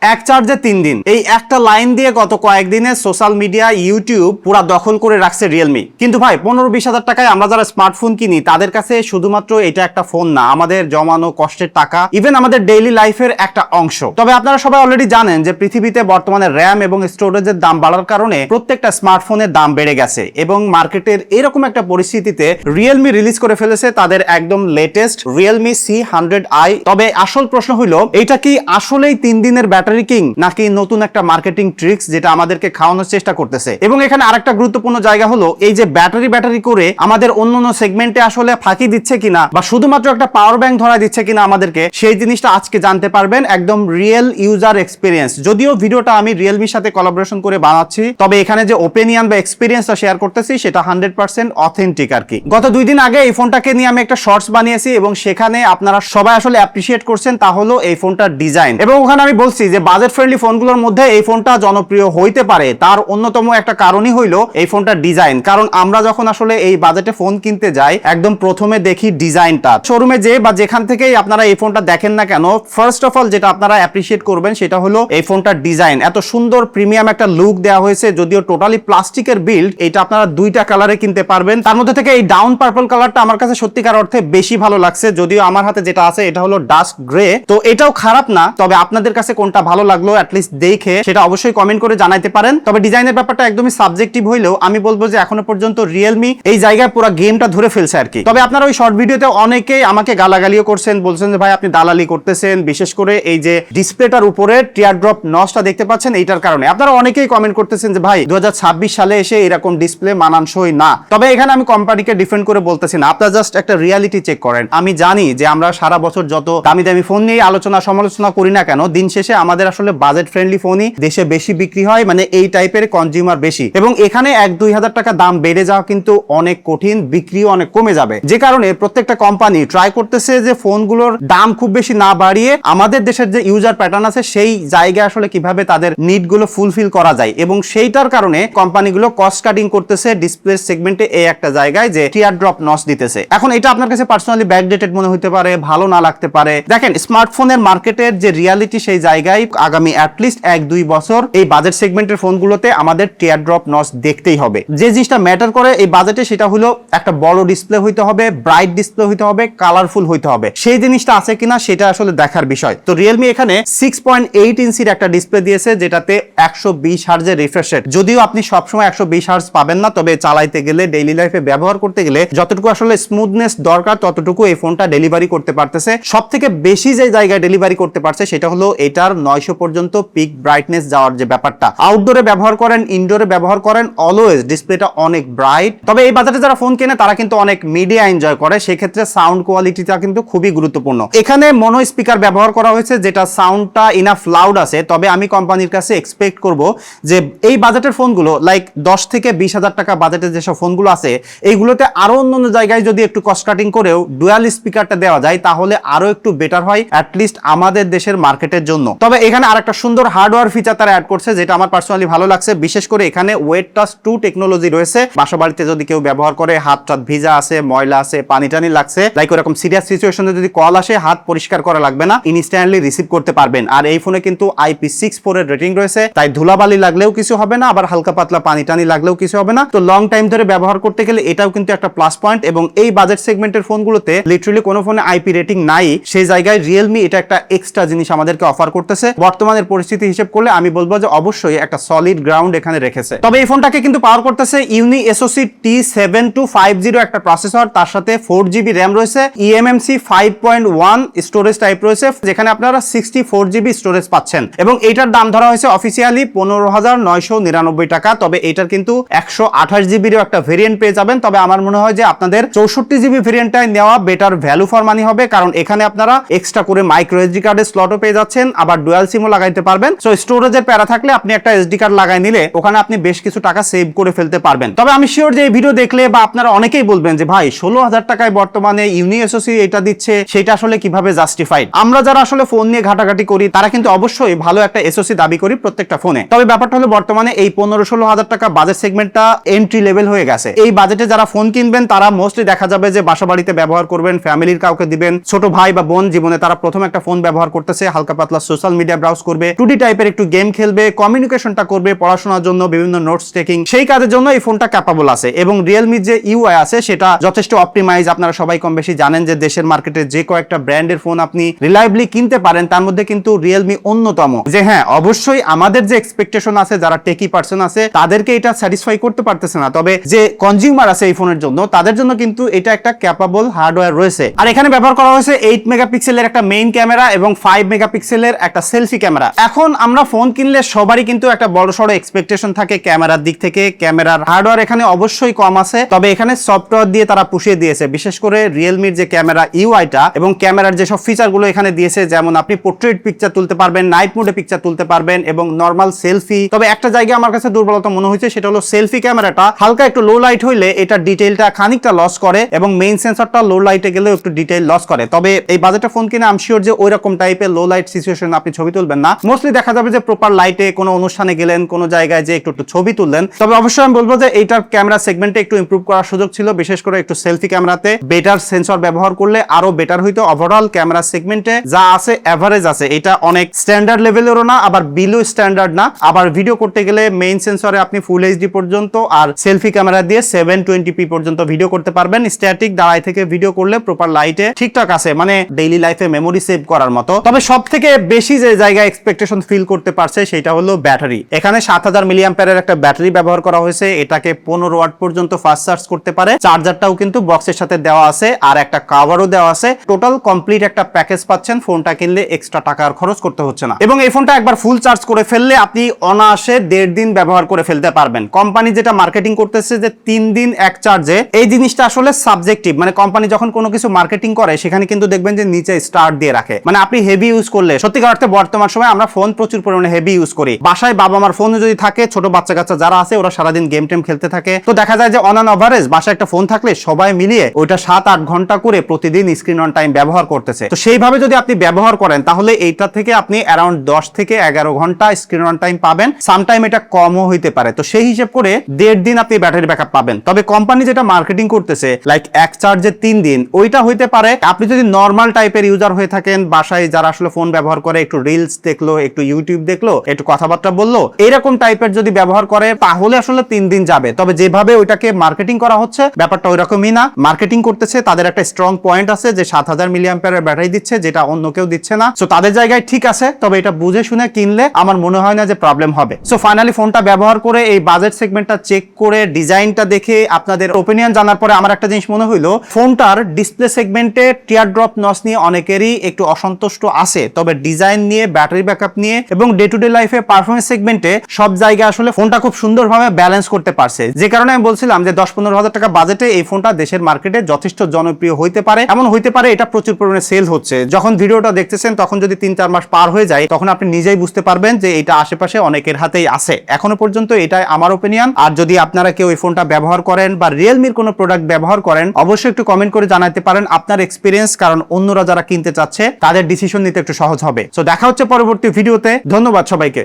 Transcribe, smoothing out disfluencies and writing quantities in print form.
এক চার্জে 3 দিন, এই একটা লাইন দিয়ে গত কয়েকদিনে সোশ্যাল মিডিয়া ইউটিউব পুরা দখল করে রাখছে রিয়েলমি। কিন্তু ভাই 15-20 হাজার টাকায় আমরা যারা স্মার্টফোন কিনি তাদের কাছে শুধুমাত্র এটা একটা ফোন না, আমাদের জমানো কষ্টের টাকা, ইভেন আমাদের ডেইলি লাইফের একটা অংশ। তবে আপনারা সবাই অলরেডি জানেন যে পৃথিবীতে বর্তমানে র্যাম এবং স্টোরেজের দাম বাড়ার কারণে প্রত্যেকটা স্মার্টফোনের দাম বেড়ে গেছে এবং মার্কেটের এরকম একটা পরিস্থিতিতে রিয়েলমি রিলিজ করে ফেলেছে তাদের একদম লেটেস্ট রিয়েলমি C100i। তবে আসল প্রশ্ন হলো, এটা কি আসলেই 3 দিনের ব্যাটারি কিং নাকি নতুন একটা মার্কেটিং ট্রিক্স যেটা আমাদেরকে খাওয়ানোর চেষ্টা করতেছে। এবং এখানে আরেকটা গুরুত্বপূর্ণ জায়গা হলো এই যে ব্যাটারি করে আমাদের অন্যান্য সেগমেন্টে আসলে ফাঁকি দিচ্ছে কিনা বা শুধুমাত্র একটা পাওয়ার ব্যাংক ধরা দিচ্ছে কিনা আমাদেরকে, সেই জিনিসটা আজকে জানতে পারবেন একদম রিয়েল ইউজার এক্সপিরিয়েন্স। যদিও ভিডিওটা আমি রিয়েলমির সাথে কোলাবোরেশন করে বানাচ্ছি, তবে এখানে যে ওপিনিয়ন বা এক্সপিরিয়েন্সটা শেয়ার করতেছি সেটা 100% অথেন্টিক আর কি। গত 2 দিন আগে এই ফোনটাকে নিয়ে আমি একটা শর্টস বানিয়েছি এবং সেখানে আপনারা সবাই আসলে অ্যাপ্রিশিয়েট করছেন, তা হলো এই ফোনটার ডিজাইন। এবং ওখানে আমি বলছি যে বাজেট ফ্রেন্ডলি ফোনগুলোর মধ্যে এই ফোনটা জনপ্রিয় হইতে পারে, তার অন্যতম একটা কারণই হইলো এই ফোনটার ডিজাইন। কারণ আমরা যখন আসলে এই বাজেটে ফোন কিনতে যাই, একদম প্রথমে দেখি ডিজাইনটা। শোরুমে যে বা যেখান থেকেই আপনারা এই ফোনটা দেখেন না কেন, ফার্স্ট অফ অল যেটা আপনারা অ্যাপ্রিশিয়েট করবেন সেটা হলো এই ফোনটার ডিজাইন। এত সুন্দর প্রিমিয়াম একটা লুক দেওয়া হয়েছে, যদিও টোটালি প্লাস্টিকের বিল্ড। এটা আপনারা 2টা কালারে কিনতে পারবেন, তার মধ্যে থেকে এই ডাউন পার্পল কালারটা আমার কাছে সত্যিকার অর্থে বেশি ভালো লাগছে। যদিও আমার হাতে যেটা আছে এটা হলো ডাস্ক গ্রে, তো এটাও খারাপ না। তবে আপনাদের কাছে কোনটা ভালো লাগলো অ্যাটলিস্ট দেখে সেটা অবশ্যই কমেন্ট করে জানাইতে পারেন। তবে ডিজাইনের ব্যাপারটা একদমই সাবজেক্টিভ হইলেও আমি বলবো যে এখনো পর্যন্ত রিয়েলমি এই জায়গায় পুরো গেমটা ধরে ফেলছে আর কি। তবে আপনারা ওই শর্ট ভিডিওতে অনেকেই আমাকে গালাগালিও করছেন, বলছেন যে ভাই আপনি দালালি করতেছেন, বিশেষ করে এই যে ডিসপ্লেটার উপরে টিয়ার ড্রপ নচটা দেখতে পাচ্ছেন এইটার কারণে। আপনারা অনেকেই কমেন্ট করতেছেন যে ভাই 2026 সালে এসে এরকম ডিসপ্লে মানানসই না। তবে এখানে আমি কোম্পানিকে ডিফেন্ড করে বলতেছি না, আপনারা জাস্ট একটা রিয়ালিটি চেক করেন। আমি জানি যে আমরা সারা বছর যত দামি দামি ফোন নিয়ে আলোচনা সমালোচনা করি না কেন, দিন শেষে আমাদের আসলে বাজেট ফ্রেন্ডলি ফোনই দেশে বেশি বিক্রি হয়, মানে এই টাইপের কনজিউমার বেশি। এবং এখানে 1-2 হাজার টাকা দাম বেড়ে যাওয়া কিন্তু অনেক কঠিন, বিক্রিও অনেক কমে যাবে। যে কারণে প্রত্যেকটা কোম্পানি ট্রাই করতেছে যে ফোনগুলোর দাম খুব বেশি না বাড়িয়ে আমাদের দেশের যে ইউজার প্যাটার্ন আছে সেই জায়গায় আসলে কিভাবে তাদের নিডগুলো ফুলফিল করা যায়। এবং সেইটার কারণে কোম্পানিগুলো কস্ট কাটিং করতেছে ডিসপ্লে সেগমেন্টে এই একটা জায়গায় যে টিয়ার ড্রপ নচ দিতেছে। এখন এটা আপনার কাছে পার্সোনালি ব্যাকডেটেড মনে হতে পারে, ভালো না লাগতে পারে। দেখেন, স্মার্টফোনের মার্কেটের যে রিয়ালিটি সেই জায়গায় আগামী অ্যাটলিস্ট 1-2 বছর এই বাজেট সেগমেন্টের ফোনগুলোতে আমাদের টিয়ার ড্রপ নচ দেখতেই হবে। যে জিনিসটা ম্যাটার করে এই বাজেটে সেটা হলো একটা বড় ডিসপ্লে হইতে হবে, ব্রাইট ডিসপ্লে হইতে হবে, কালারফুল হইতে হবে। সেই জিনিসটা আছে কিনা সেটা আসলে দেখার বিষয়। তো রিয়েলমি এখানে 6.8 ইঞ্চির একটা ডিসপ্লে দিয়েছে যেটাতে 120 হার্জের রিফ্রেশ রেট। যদিও আপনি সবসময় 120 হার্জ পাবেন না, তবে চালাইতে গেলে ডেইলি লাইফে ব্যবহার করতে গেলে যতটুকু আসলে স্মুথনেস দরকার ততটুকু এই ফোনটা ডেলিভারি করতে পারতেছে। সব থেকে বেশি যে জায়গায় ডেলিভারি করতে পারছে সেটা হলো এটার 900 পর্যন্ত পিক ব্রাইটনেস যাওয়ার যে ব্যাপারটা। আউটডোরে ব্যবহার করেন, ইনডোরে ব্যবহার করেন, অলওয়েজ ডিসপ্লেটা অনেক ব্রাইট। তবে এই বাজারে যারা ফোন কেনে তারা কিন্তু অনেক মিডিয়া এনজয় করে, সেক্ষেত্রে সাউন্ড কোয়ালিটিটা কিন্তু খুবই গুরুত্বপূর্ণ। এখানে মনো স্পিকার ব্যবহার করা হয়েছে যেটা সাউন্ডটা ইনাফ লাউড আছে। তবে আমি কোম্পানির কাছে এক্সপেক্ট করব যে এই বাজেটের ফোনগুলো লাইক 10-20 হাজার টাকা বাজেটের যেসব ফোনগুলো আছে এইগুলোতে আরো অন্যান্য জায়গায় যদি একটু কস্ট কাটিং করেও ডুয়াল স্পিকারটা দেওয়া যায় তাহলে আরো একটু বেটার হয় অ্যাটলিস্ট আমাদের দেশের মার্কেটের জন্য। তবে এখানে আরেকটা সুন্দর হার্ডওয়্যার ফিচার তারা অ্যাড করছে যেটা আমার পার্সোনালি ভালো লাগছে। বিশেষ করে এখানে ওয়েট টাচ 2 টেকনোলজি রয়েছে। বাসাবাড়িতে যদি কেউ ব্যবহার করে, হাত টাত ভিজা আছে, ময়লা আছে, পানি টানি লাগছে, লাইক ওরকম সিরিয়াস সিচুয়েশনে যদি কল আসে হাত পরিষ্কার করা লাগবে না, ইনস্ট্যান্টলি রিসিভ করতে পারবেন। আর এই ফোনে কিন্তু IP64 এর রেটিং রয়েছে, তাই ধুলাবালি লাগলেও কিছু হবে না, আবার হালকা পাতলা পানি টানি লাগলেও কিছু হবে না। তো লং টাইম ধরে ব্যবহার করতে গেলে এটাও কিন্তু একটা প্লাস পয়েন্ট। এবং এই বাজেট সেগমেন্টের ফোনগুলোতে লিটারালি কোনো ফোনে IP রেটিং নাই, সেই জায়গায় রিয়েলমি এটা একটা এক্সট্রা জিনিস আমাদেরকে অফার করতেছে। বর্তমানের পরিস্থিতি হিসেব করলে আমি বলবো যে অবশ্যই একটা সলিড গ্রাউন্ড এখানে রেখেছে। তবে এই ফোনটাকে কিন্তু পাওয়ার করতেছে ইউনি SoC T7250 একটা প্রসেসর, তার সাথে 4GB র্যাম রয়েছে, eMMC 5.1 স্টোরেজ টাইপ রয়েছে, যেখানে আপনারা 64GB স্টোরেজ পাচ্ছেন। এবং এটার দাম ধরা হয়েছে অফিসিয়ালি 15,999 টাকা। তবে এটার কিন্তু 128GB একটা ভেরিয়েন্ট পেয়ে যাবেন। তবে আমার মনে হয় যে আপনাদের 64GB ভেরিয়েন্টটাই নেওয়া বেটার ভ্যালু ফর মানি হবে, কারণ এখানে আপনারা এক্সট্রা করে মাইক্রো SD কার্ডের স্লটও পেয়ে যাচ্ছেন, আবার ডুয়াল সিমও লাগাইতে পারবেন। সো স্টোরেজের প্যারা থাকলে আপনি একটা SD কার্ড লাগাই নিলে ওখানে আপনি বেশ কিছু টাকা সেভ করে ফেলতে পারবেন। তবে আমি শিওর যে এই ভিডিও দেখলে বা আপনারা অনেকেই বলবেন যে ভাই 16,000 টাকায় বর্তমানে ইউনি SoC এটা দিচ্ছে, সেটা আসলে কিভাবে জাস্টিফাইড। আমরা যারা আসলে ফোন নিয়ে ঘাটাঘাটি করি তারা কিন্তু অবশ্যই ভালো একটা SoC দাবি করি প্রত্যেকটা ফোনে। তবে ব্যাপারটা হলো বর্তমানে এই 15-16 হাজার টাকা বাজেট সেগমেন্টটা এন্ট্রি লেভেল হয়ে গেছে। এই বাজেটে যারা ফোন কিনবেন তারা মোস্টলি দেখা যাবে যে বাসা বাড়িতে ব্যবহার করবেন, ফ্যামিলির কাউকে দিবেন, ছোট ভাই বা বোন জীবনে তারা প্রথম একটা ফোন ব্যবহার করতেছে, হালকা পাতলা সোশ্যাল মিডিয়া মিডিয়া ব্রাউজ করবে, 2D টাইপের একটু গেম খেলবে, কমিউনিকেশনটা করবে, পড়াশোনার জন্য বিভিন্ন নোটস টেকিং, সেই কাজের জন্য এই ফোনটা ক্যাপাবল আছে। এবং রিয়েলমির যে ইউআই আছে সেটা যথেষ্ট অপটিমাইজ। আপনারা সবাই কম বেশি জানেন যে দেশের মার্কেটে যে কয়েকটা ব্র্যান্ডের ফোন আপনি রিলায়েবলি কিনতে পারেন তার মধ্যে কিন্তু রিয়েলমি অন্যতম। যে হ্যাঁ, অবশ্যই আমাদের যে এক্সপেকটেশন আছে, যারা টেকি পার্সন আছে তাদেরকে এটা স্যাটিসফাই করতে পারতেছে না, তবে যে কনজিউমার আছে এই ফোনের জন্য তাদের জন্য কিন্তু এটা একটা ক্যাপাবল হার্ডওয়্যার রয়েছে। আর এখানে ব্যবহার করা হয়েছে 8 মেগাপিক্সেলের একটা মেইন ক্যামেরা এবং 5 মেগাপিক্সেলের একটা সেলফি ক্যামেরা। এখন আমরা ফোন কিনলে সবারই কিন্তু একটা বড়সড় এক্সপেকটেশন থাকে ক্যামেরার দিক থেকে। ক্যামেরার হার্ডওয়্যার এখানে অবশ্যই কম আছে, তবে এখানে সফটওয়্যার দিয়ে তারা পুষিয়ে দিয়েছে। বিশেষ করে রিয়েলমির যে ক্যামেরা ইউআইটা এবং ক্যামেরার যেসব ফিচারগুলো এখানে দিয়েছে, যেমন আপনি পোর্ট্রেট পিকচার তুলতে পারবেন, নাইট মোডে পিকচার তুলতে পারবেন এবং নরমাল সেলফি। তবে একটা জায়গা আমার কাছে দুর্বলতা মনে হয়েছে, সেটা হলো সেলফি ক্যামেরাটা হালকা একটু লো লাইট হইলে এটা ডিটেইলটা খানিকটা লস করে এবং মেইন সেন্সরটা লো লাইটে গেলেও একটু ডিটেইল লস করে। তবে এই বাজেটের ফোন কিনে আমি শিওর যে ওই রকম টাইপের লো লাইট সিচুয়েশন আপনি ছবি তুলবেন না। মোস্টলি দেখা যাবে যে প্রপার লাইটে কোনো অনুষ্ঠানে গেলেন, কোনো জায়গায় যে একটু ছবি তুললেন। তবে অবশ্যই আমি বলবো যে এইটার ক্যামেরা সেগমেন্টে একটু ইমপ্রুভ করার সুযোগ ছিল, বিশেষ করে একটু সেলফি ক্যামেরাতে বেটার সেন্সর ব্যবহার করলে আরো বেটার হইতো। ওভারঅল ক্যামেরা সেগমেন্টে যা আছে এভারেজ আছে, এটা অনেক স্ট্যান্ডার্ড লেভেলেরও না আবার বিলো স্ট্যান্ডার্ড না। আবার ভিডিও করতে গেলে মেইন সেন্সরে আপনি ফুল এইচডি পর্যন্ত আর সেলফি ক্যামেরা দিয়ে 720p পর্যন্ত ভিডিও করতে পারবেন। স্ট্যাটিক দাঁড়ায় থেকে ভিডিও করলে প্রপার লাইটে ঠিকঠাক আছে, মানে ডেইলি লাইফে মেমোরি সেভ করার মতো। তবে সব থেকে বেশি যে জায়গায় এক্সপেকটেশন ফিল করতে পারছে সেটা হলো ব্যাটারি। এখানে 7000 মিলিঅ্যাম্পিয়ারের একটা ব্যাটারি ব্যবহার করা হয়েছে, এটাকে 15 ওয়াট পর্যন্ত ফাস্ট চার্জ করতে পারে। চার্জারটাও কিন্তু বক্সের সাথে দেওয়া আছে আর একটা কভারও দেওয়া আছে। টোটাল কমপ্লিট একটা প্যাকেজ পাচ্ছেন। ফোনটা কিনলে এক্সট্রা টাকা আর খরচ করতে হচ্ছে না এবং এই ফোনটা একবার ফুল চার্জ করে ফেললে আপনি অনায়াসে 1.5 দিন ব্যবহার করে ফেলতে পারবেন। কোম্পানি যেটা মার্কেটিং করতেছে যে 3 দিন এক চার্জে, এই জিনিসটা আসলে সাবজেক্টিভ। মানে কোম্পানি যখন কোনো কিছু মার্কেটিং করে সেখানে কিন্তু দেখবেন যে নিচে স্টার দিয়ে রাখে, মানে আপনি হেভি ইউজ করলে। সত্যিকার অর্থে বর্তমান সময় আমরা ফোন প্রচুর পরিমাণে হেভি ইউজ করি। বাসায় বাবা মার ফোন যদি থাকে, ছোট বাচ্চা কাচ্চা যারা আছে ওরা সারাদিন গেম টেম খেলতে থাকে, তো দেখা যায় যে অন অ্যান এভারেজ বাসায় একটা ফোন থাকলে সবাই মিলিয়ে ওইটা 7-8 ঘন্টা করে প্রতিদিন স্ক্রিন অন টাইম ব্যবহার করতেছে। তো সেইভাবে যদি আপনি ব্যবহার করেন তাহলে এইটা থেকে আপনি অ্যারাউন্ড 10 থেকে 11 ঘন্টা স্ক্রিন অন টাইম পাবেন। সামটাইম এটা কমও হইতে পারে। তো সেই হিসেব করে 1.5 দিন আপনি ব্যাটারি ব্যাকআপ পাবেন। তবে কোম্পানি যেটা মার্কেটিং করতেছে লাইক এক চার্জে 3 দিন, ওইটা হইতে পারে আপনি যদি নর্মাল টাইপের ইউজার হয়ে থাকেন, বাসায় যারা আসলে ফোন ব্যবহার করে, একটু রিলস দেখলো, একটু ইউটিউব দেখলো, একটু কথাবার্তা বললো, এরকম টাইপের যদি ব্যবহার করে তাহলে আসলে 3 দিন যাবে। তবে যেভাবে ওইটাকে মার্কেটিং করা হচ্ছে ব্যাপারটা ওইরকমই না। মার্কেটিং করতেছে, তাদের একটা স্ট্রং পয়েন্ট আছে যে 7000 মিলিঅ্যাম্পিয়ারের ব্যাটারি দিচ্ছে, যেটা অন্য কেউ দিচ্ছে না। সো তাদের জায়গায় ঠিক আছে, তবে এটা বুঝে শুনে কিনলে আমার মনে হয় না যে প্রবলেম হবে। সো ফাইনালি ফোনটা ব্যবহার করে এই বাজেট সেগমেন্টটা চেক করে ডিজাইনটা দেখে আপনাদের ওপিনিয়ন জানার পরে আমার একটা জিনিস মনে হইলো, ফোনটার ডিসপ্লে সেগমেন্টে টিয়ার ড্রপ নচ নিয়ে অনেকেরই একটু অসন্তুষ্ট আছে, তবে ডিজাইন নিয়ে, ব্যাটারি ব্যাকআপ নিয়ে এবং ডে টু ডে লাইফে পারফরমেন্স সেগমেন্টে সব জায়গায় আসলে ফোনটা খুব সুন্দরভাবে ব্যালেন্স করতে পারছে। যে কারণে আমি বলছিলাম যে 10-15 হাজার টাকা বাজেটে এই ফোনটা দেশের মার্কেটে যথেষ্ট জনপ্রিয় হইতে পারে। এমন হইতে পারে এটা প্রচুর পরিমাণে সেল হচ্ছে। যখন ভিডিওটা দেখতেছেন তখন যদি 3-4 মাস পার হয়ে যায় তখন আপনি নিজেই বুঝতে পারবেন যে এটা আশেপাশে অনেকের হাতেই আছে। এখনো পর্যন্ত এটাই আমার ওপিনিয়ন। আর যদি আপনারা কেউ এই ফোনটা ব্যবহার করেন বা রিয়েলমির কোনো প্রোডাক্ট ব্যবহার করেন, অবশ্যই একটু কমেন্ট করে জানাতে পারেন আপনার এক্সপিরিয়েন্স, কারণ অন্যরা যারা কিনতে চাচ্ছে তাদের ডিসিশন নিতে একটু সহজ হবে। সো দেখা হচ্ছে পরবর্তী ভিডিওতে। ধন্যবাদ সবাইকে।